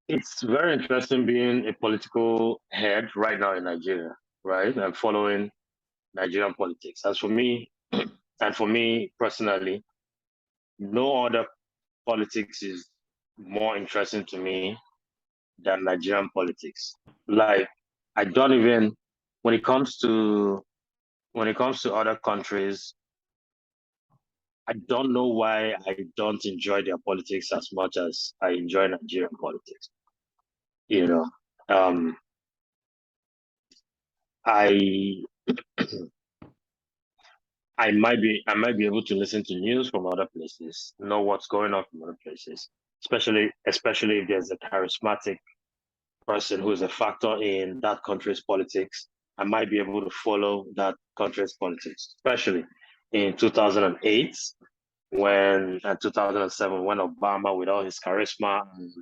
It's very interesting being a political head right now in Nigeria, right? And following Nigerian politics. As for me, and for me personally, no other politics is more interesting to me than Nigerian politics. Like, I don't even when it comes to other countries, I don't know why I don't enjoy their politics as much as I enjoy Nigerian politics. You know, um, I I might be able to listen to news from other places, know what's going on from other places, especially if there's a charismatic person who is a factor in that country's politics. I might be able to follow that country's politics, especially in 2008 when and 2007 when Obama, with all his charisma and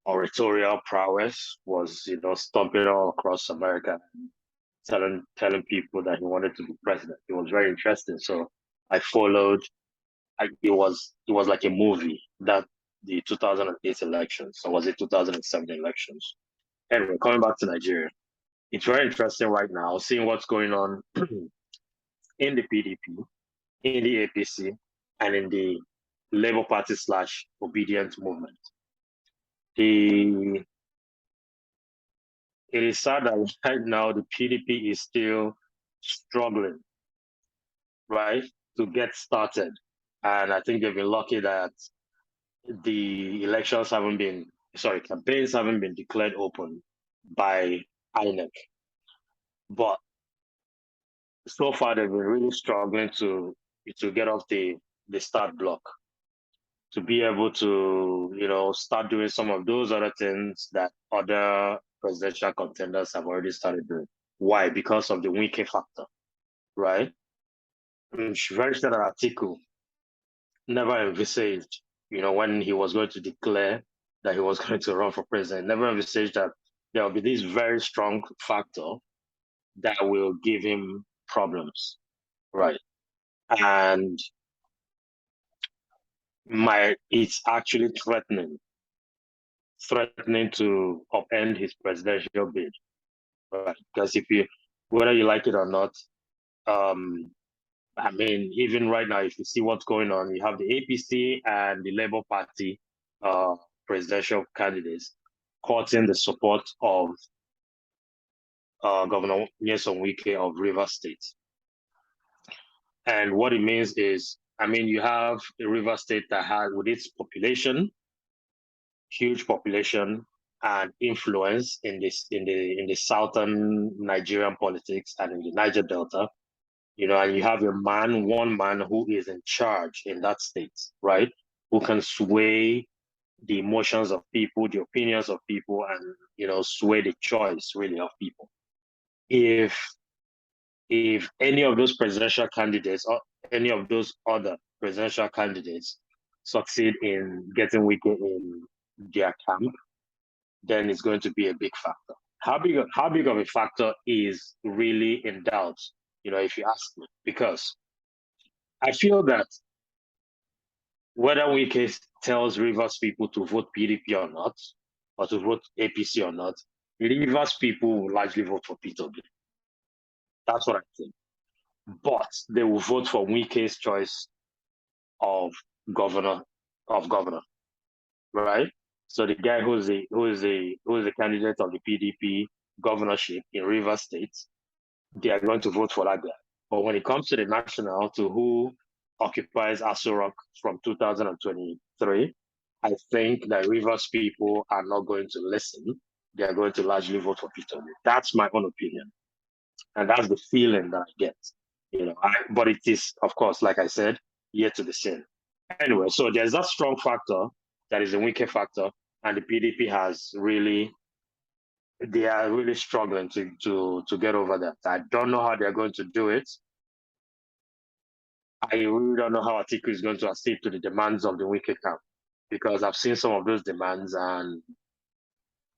oratorial prowess, was stomping all across America, telling people that he wanted to be president. It was very interesting. So I followed. It was like a movie, that the 2008 elections, or was it 2007 elections? Anyway, coming back to Nigeria, it's very interesting right now seeing what's going on in the PDP, in the APC, and in the Labour Party slash obedient movement. The It is sad that right now the PDP is still struggling, right, to get started. And I think they've been lucky that the campaigns haven't been declared open by INEC. But so far, they've been really struggling to get off the start block, to be able to, start doing some of those other things that other presidential contenders have already started doing. Why? Because of the Wike factor, right? I'm very sure that Atiku never envisaged, when he was going to declare that he was going to run for president, never envisaged that there will be this very strong factor that will give him problems, right? And it's actually threatening to upend his presidential bid, right? Because whether you like it or not, um, I mean, even right now, if you see what's going on, you have the APC and the Labour Party presidential candidates courting the support of Governor Nyesom Wike of Rivers State. And what it means is, I mean, you have a River State that has, with its population, huge population and influence in the southern Nigerian politics and in the Niger Delta, and you have one man who is in charge in that state, right? Who can sway the emotions of people, the opinions of people, and sway the choice really of people. If any of those presidential candidates or any of those other presidential candidates succeed in getting Wike in their camp, then it's going to be a big factor. How big of a factor is really in doubt, if you ask me, because I feel that whether Wike tells Rivers people to vote PDP or not, or to vote APC or not, Rivers people will largely vote for Peter. That's what I think. But they will vote for Wike's choice of governor, right? So the guy who is the candidate of the PDP governorship in Rivers State, they are going to vote for that guy. But when it comes to the national, to who occupies Aso Rock from 2023, I think that Rivers people are not going to listen. They are going to largely vote for Peter. That's my own opinion, and that's the feeling that I get. But it is, of course, like I said, yet to be seen. Anyway, so there's that strong factor that is a Wike factor, and the PDP they are really struggling to get over that. I don't know how they're going to do it. I really don't know how Atiku is going to accede to the demands of the Wike camp, because I've seen some of those demands, and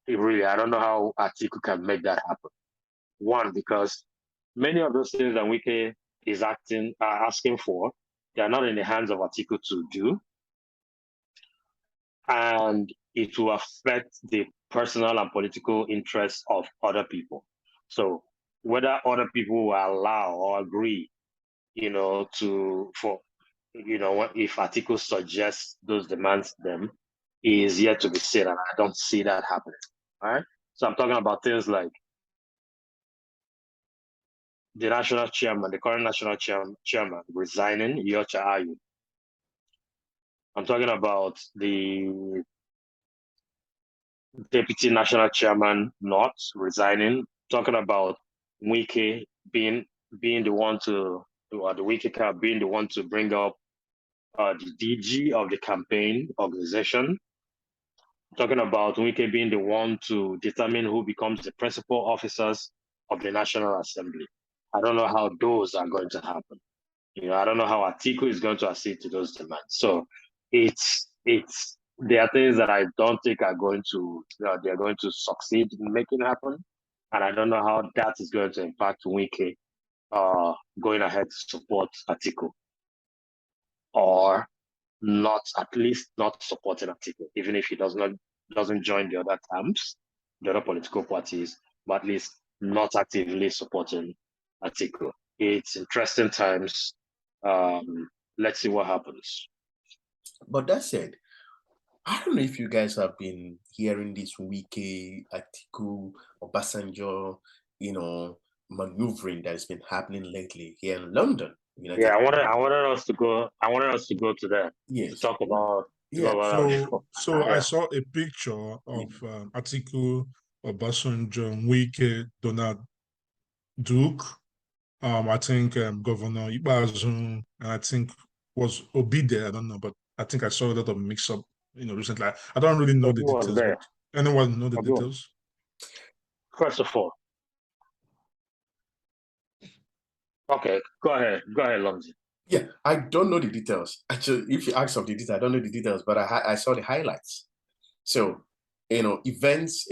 I don't know how Atiku can make that happen. One, because many of those things that Wike is asking for, they are not in the hands of Atiku to do. and it will affect the personal and political interests of other people. So whether other people will allow or agree, if articles suggest those demands them, is yet to be seen, and I don't see that happening. All right. So I'm talking about things like the national chairman, the current national chairman resigning, Yocha Ayu. I'm talking about the deputy national chairman not resigning. Talking about Wike being the one to, or the Wike cap being the one to bring up the DG of the campaign organization. Talking about Wike being the one to determine who becomes the principal officers of the National Assembly. I don't know how those are going to happen. I don't know how Atiku is going to accede to those demands. So it's there are things that I don't think are going to they're going to succeed in making happen, and I don't know how that is going to impact Wike going ahead to support Atiku, or not, at least not supporting Atiku, even if he doesn't join the other camps, the other political parties, but at least not actively supporting Atiku. It's interesting times. Let's see what happens. But that said, I don't know if you guys have been hearing this Wike, Atiku, Obasanjo, maneuvering that has been happening lately here in London. Yeah, I wanted us to go to that. Yes. To talk about. Yeah. So I saw a picture of Atiku, Obasanjo, Wike, Donald Duke. I think Governor Ibazu, and I think was Obi there. I don't know, but I think I saw a lot of mix-up, recently. I don't really know the details, but anyone know the details? First of all, okay, go ahead, Lumsey. Yeah, I don't know the details. Actually, if you ask of the details, I don't know the details, but I saw the highlights. So, a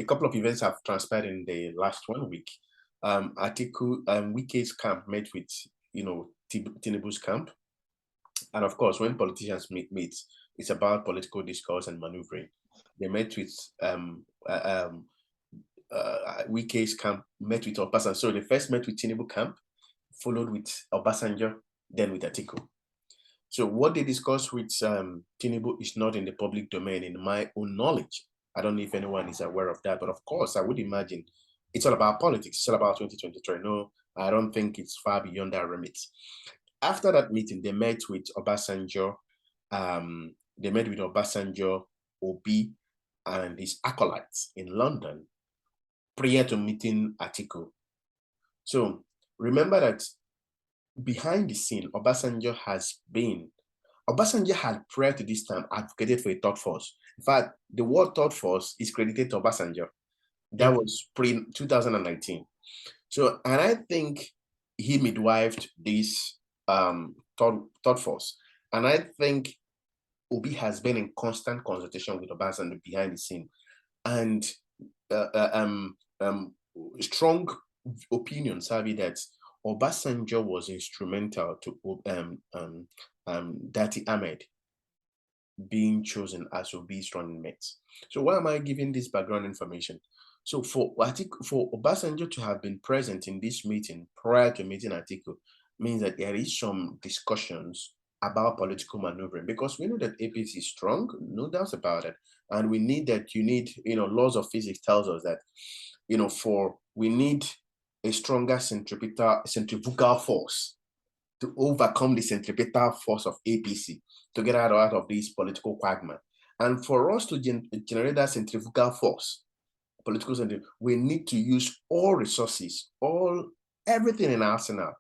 couple of events have transpired in the last 1 week. Atiku, Wike's camp met with, Tinubu's camp. And of course, when politicians meet, it's about political discourse and maneuvering. They met with Wike's camp, met with Obasanjo. So they first met with Tinubu camp, followed with Obasanjo, then with Atiku. So what they discussed with Tinubu is not in the public domain, in my own knowledge. I don't know if anyone is aware of that, but of course, I would imagine it's all about politics. It's all about 2023. No, I don't think it's far beyond that remit. After that meeting, they met with Obasanjo. Obi, and his acolytes in London prior to meeting Atiku. So remember that behind the scene, Obasanjo had prior to this time advocated for a third force. In fact, the word third force is credited to Obasanjo. That was pre-2019. So, and I think he midwifed this third force. And I think Obi has been in constant consultation with Obasanjo behind the scene. And strong opinions have it that Obasanjo was instrumental to Dati Ahmed being chosen as Obi's running mate. So why am I giving this background information? So for Obasanjo to have been present in this meeting prior to meeting Atiku means that there is some discussions about political maneuvering, because we know that APC is strong, no doubts about it. And we need that, laws of physics tells us that, we need a stronger centrifugal force to overcome the centripetal force of APC to get out of this political quagmire. And for us to generate that centrifugal force, political center, we need to use all resources, everything in our arsenal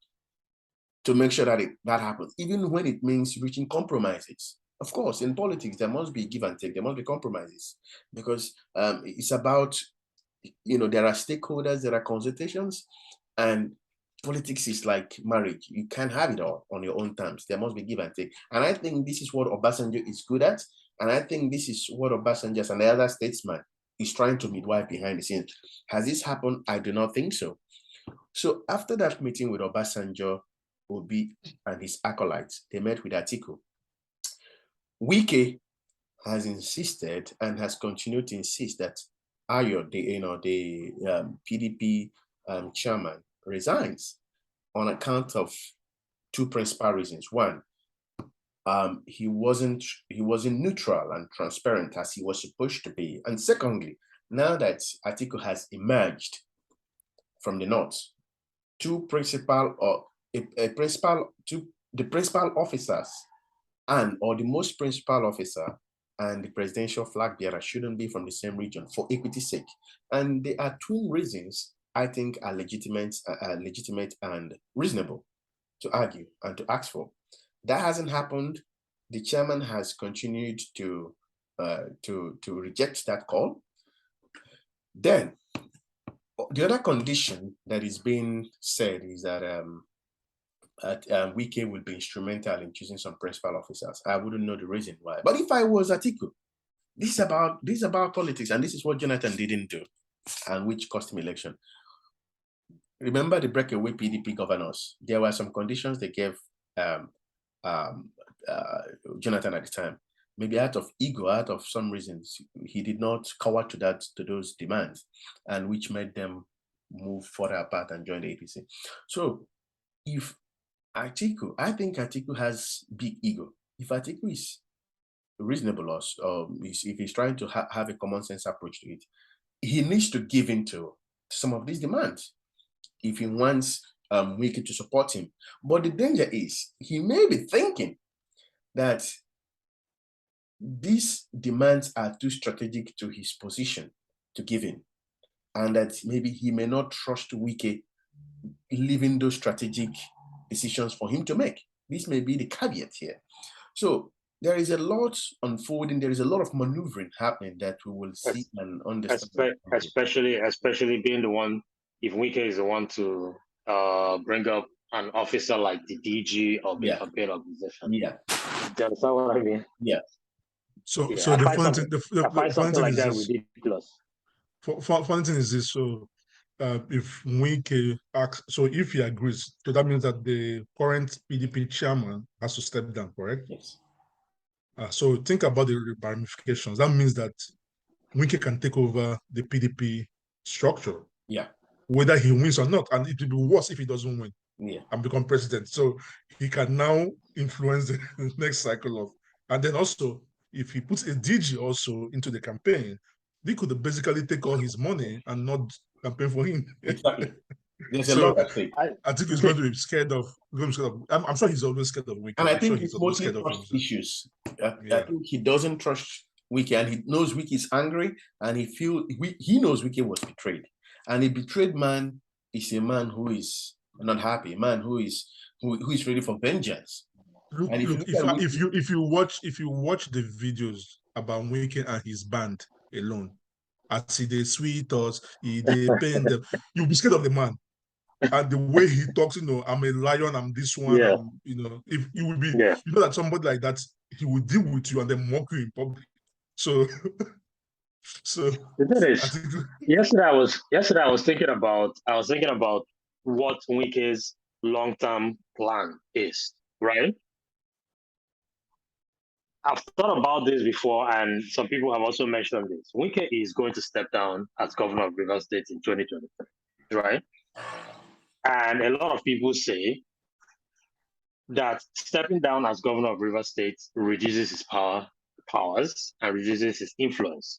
to make sure that that happens, even when it means reaching compromises. Of course, in politics, there must be give and take, there must be compromises, because it's about, there are stakeholders, there are consultations, and politics is like marriage. You can't have it all on your own terms. There must be give and take. And I think this is what Obasanjo is good at. And I think this is what Obasanjo, as an elder statesman, is trying to midwife behind the scenes. Has this happened? I do not think so. So after that meeting with Obasanjo, Obi, and his acolytes, they met with Atiku. Wike has insisted and has continued to insist that Ayo, the PDP chairman, resigns on account of two principal reasons. One, he wasn't neutral and transparent as he was supposed to be. And secondly, now that Atiku has emerged from the north, the principal officers or the most principal officer and the presidential flag bearer shouldn't be from the same region for equity's sake. And there are two reasons I think are legitimate and reasonable to argue and to ask for. That hasn't happened. The chairman has continued to reject that call. Then the other condition that is being said is that Wike will be instrumental in choosing some principal officers. I wouldn't know the reason why. But if I was Atiku, this is about politics, and this is what Jonathan didn't do, and which cost him election. Remember the breakaway PDP governors? There were some conditions they gave Jonathan at the time. Maybe out of ego, out of some reasons, he did not cower to those demands, and which made them move further apart and join the APC. So if Atiku, I think Atiku has big ego. If Atiku is reasonable, or if he's trying to have a common sense approach to it, he needs to give in to some of these demands if he wants Wike to support him. But the danger is he may be thinking that these demands are too strategic to his position to give in, and that maybe he may not trust Wike leaving those strategic decisions for him to make. This may be the caveat here. So there is a lot unfolding. There is a lot of maneuvering happening that we will see and understand. Especially being the one, if Wike is the one to bring up an officer like the DG of the campaign organization. Yeah. Do you understand what I mean? Yeah. So the funny thing like is that this. Ridiculous. Funny thing is this. So if Wike asks, so if he agrees, so that means that the current PDP chairman has to step down, correct? Yes. So think about the ramifications. That means that Wike can take over the PDP structure. Yeah. Whether he wins or not, and it will be worse if he doesn't win. Yeah. And become president. So he can now influence the next cycle of, and then also if he puts a DG also into the campaign, they could basically take all his money and not campaign for him. Exactly. There's a lot at stake. I think he's going to be scared of. I'm sure he's always scared of Wike. And I think he's it's mostly trust issues. I think he doesn't trust Wike, and he knows Wike is angry, and he knows Wike was betrayed. And a betrayed man is a man who is not happy, a man who is ready for vengeance. Look, if you watch the videos about Wike and his band alone, as they sweet us, they pain them, you'll be scared of the man. And the way he talks, I'm a lion, I'm this one, if you will be, you know that somebody like that, he will deal with you and then mock you in public. So the thing is, yesterday I was thinking about what Wike's long-term plan is, right? I've thought about this before, and some people have also mentioned this. Wike is going to step down as governor of Rivers State in 2023, right? And a lot of people say that stepping down as governor of Rivers State reduces his powers and reduces his influence.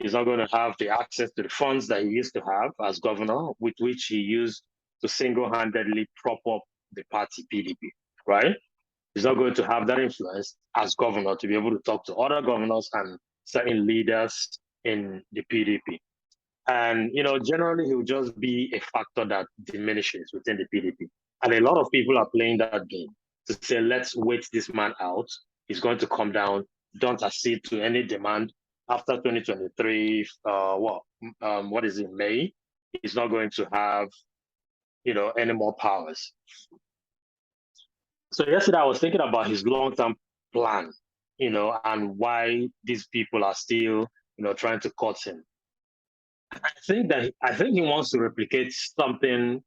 He's not going to have the access to the funds that he used to have as governor, with which he used to single-handedly prop up the party PDP, right? He's not going to have that influence as governor to be able to talk to other governors and certain leaders in the PDP. And, generally he will just be a factor that diminishes within the PDP. And a lot of people are playing that game to say, let's wait this man out. He's going to come down. Don't accede to any demand after 2023. What is it, May? He's not going to have, any more powers. So yesterday I was thinking about his long-term plan, and why these people are still, trying to cut him. I think he wants to replicate something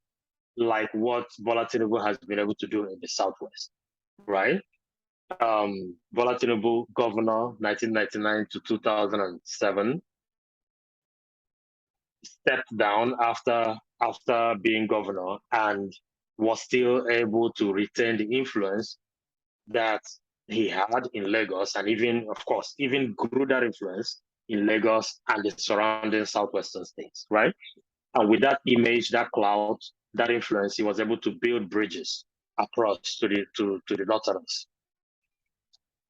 like what Bola Tinubu has been able to do in the Southwest, right? Bola Tinubu, governor, 1999 to 2007, stepped down after being governor and was still able to retain the influence that he had in Lagos, and even, of course, even grew that influence in Lagos and the surrounding southwestern states, right? And with that image, that clout, that influence, he was able to build bridges across to the northerners.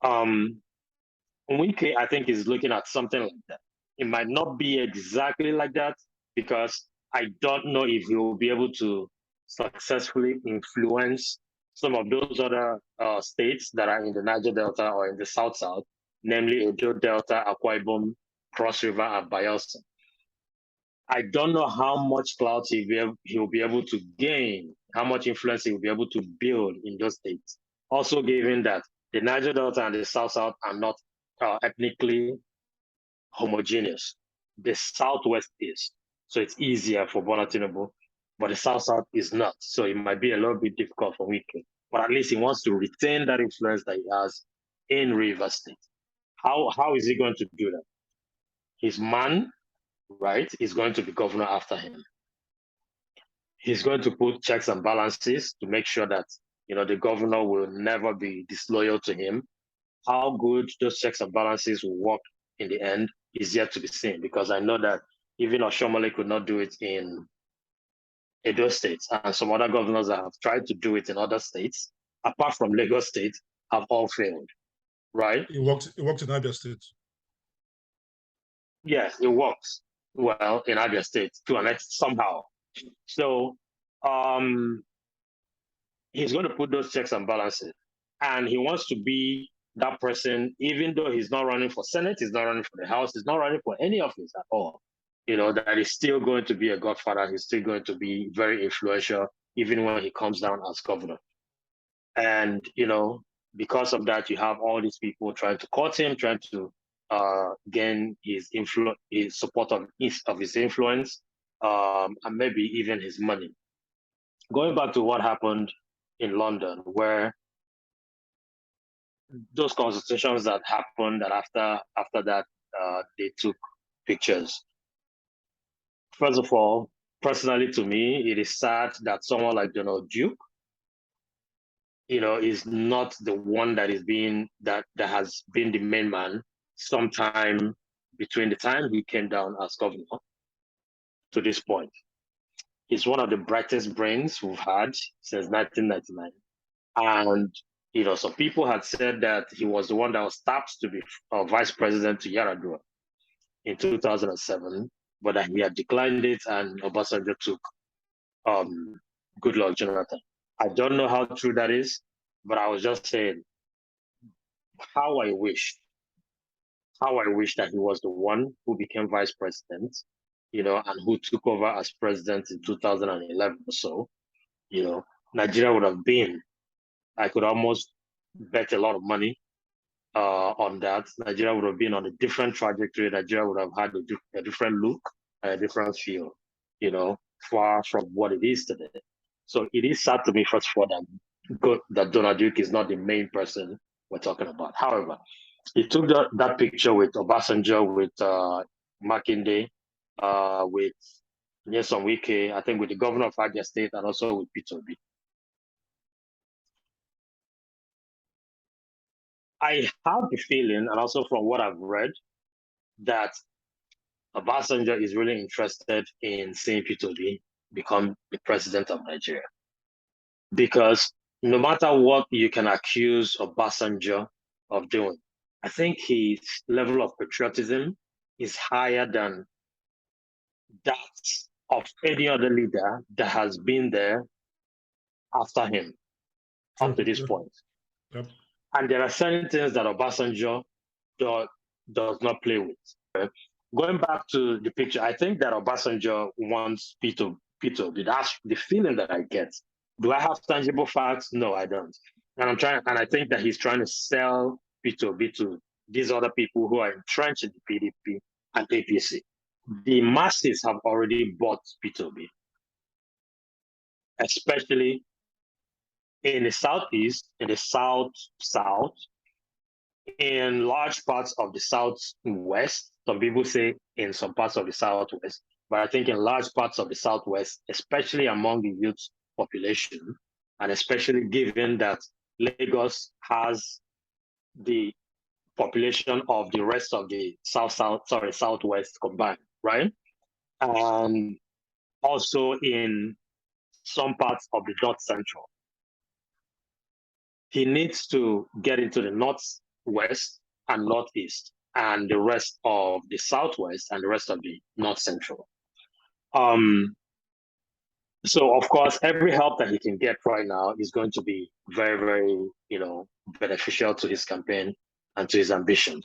Wike, I think, is looking at something like that. It might not be exactly like that because I don't know if he will be able to successfully influence some of those other states that are in the Niger Delta or in the South, namely Edo Delta, Akwa Ibom, Cross River, and Bayelsa. I don't know how much clout he'll be able to gain, how much influence he will be able to build in those states. Also, given that the Niger Delta and the South are not ethnically homogeneous. The Southwest is. So it's easier for Bola Tinubu, but the South is not. So it might be a little bit difficult for Wike. But at least he wants to retain that influence that he has in Rivers State. How is he going to do that? His man, right, is going to be governor after him. He's going to put checks and balances to make sure that the governor will never be disloyal to him. How good those checks and balances will work in the end is yet to be seen, because I know that even Oshomole could not do it in Edo State, and some other governors that have tried to do it in other states, apart from Lagos State, have all failed, right? It worked in Abia State. Yes, it works well in Abia State to an extent somehow. So he's going to put those checks and balances, and he wants to be that person, even though he's not running for Senate, he's not running for the House, he's not running for any office at all. That he's still going to be a godfather. He's still going to be very influential, even when he comes down as governor. And, because of that, you have all these people trying to court him, trying to gain his influence, his support of his influence, and maybe even his money. Going back to what happened in London, where those consultations that happened, and after that they took pictures. First of all, personally to me, it is sad that someone like Donald Duke, is not the one that has been the main man sometime between the time he came down as governor to this point. He's one of the brightest brains we've had since 1999. And some people had said that he was the one that was tapped to be vice president to Yar'Adua in 2007, but that he had declined it, and Obasanjo took Goodluck Jonathan. I don't know how true that is, but I was just saying how I wish that he was the one who became vice president, and who took over as president in 2011 or so. Nigeria would have been, I could almost bet a lot of money on that. Nigeria would have been on a different trajectory. Nigeria would have had a different look and a different feel, far from what it is today. So it is sad to me, first of all, that Donald Duke is not the main person we're talking about. However, he took that picture with Obasanjo, with Makinde, with Nyesom Wike, I think with the governor of Abia State, and also with Peter Obi. I have the feeling, and also from what I've read, that Obasanjo is really interested in seeing Peter Obi become the president of Nigeria. Because no matter what you can accuse Obasanjo of doing, I think his level of patriotism is higher than that of any other leader that has been there after him up to this point. Yep. And there are certain things that Obasanjo does not play with. Right? Going back to the picture, I think that Obasanjo wants Peter Obi. That's the feeling that I get. Do I have tangible facts? No, I don't. And I think that he's trying to sell Peter Obi to these other people who are entrenched in the PDP and APC. The masses have already bought Peter Obi, especially in the Southeast, in the South, in large parts of the Southwest. Some people say in some parts of the Southwest, but I think in large parts of the Southwest, especially among the youth population, and especially given that Lagos has the population of the rest of the Southwest combined, right? And also in some parts of the North Central. He needs to get into the Northwest and Northeast and the rest of the Southwest and the rest of the North Central. So of course, every help that he can get right now is going to be very, very, beneficial to his campaign and to his ambitions.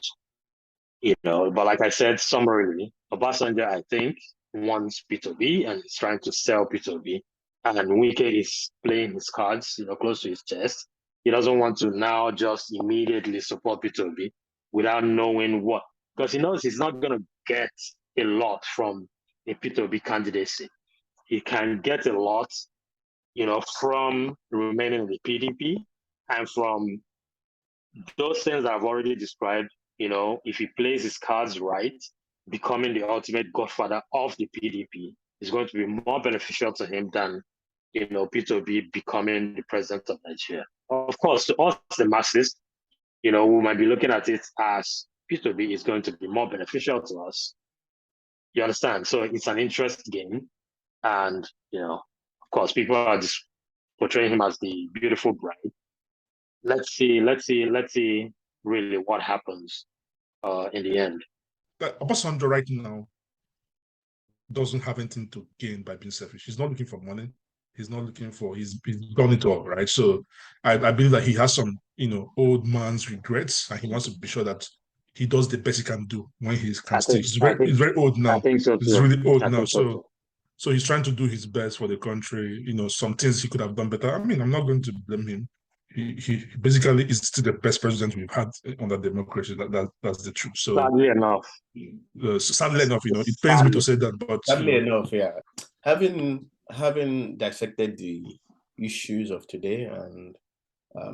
But like I said, summarily, Obasanjo, I think, wants P2B and is trying to sell P2B. And Wike is playing his cards, close to his chest. He doesn't want to now just immediately support P2B without knowing what, because he knows he's not going to get a lot from a P2B candidacy. He can get a lot, from remaining in the PDP and from those things I've already described. If he plays his cards right, becoming the ultimate godfather of the PDP is going to be more beneficial to him than, P2B becoming the president of Nigeria. Of course, to us, the masses, we might be looking at it as P2B is going to be more beneficial to us. You understand? So it's an interest game. And, of course, people are just portraying him as the beautiful bride. Let's see really what happens in the end. But Obasanjo right now doesn't have anything to gain by being selfish. He's not looking for money. He's not looking for, he's done it all, right? So I believe that he has some, old man's regrets, and he wants to be sure that he does the best he can do when he can stay. He's very old now. I think so too. He's really old now. So he's trying to do his best for the country. Some things he could have done better. I mean, I'm not going to blame him. He basically is still the best president we've had under democracy. That's the truth. So sadly enough, it pains me to say that, but sadly enough, yeah. Having dissected the issues of today and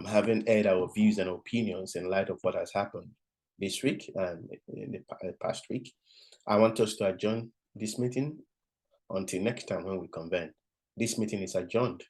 having aired our views and opinions in light of what has happened this week and in the past week, I want us to adjourn this meeting until next time when we convene. This meeting is adjourned.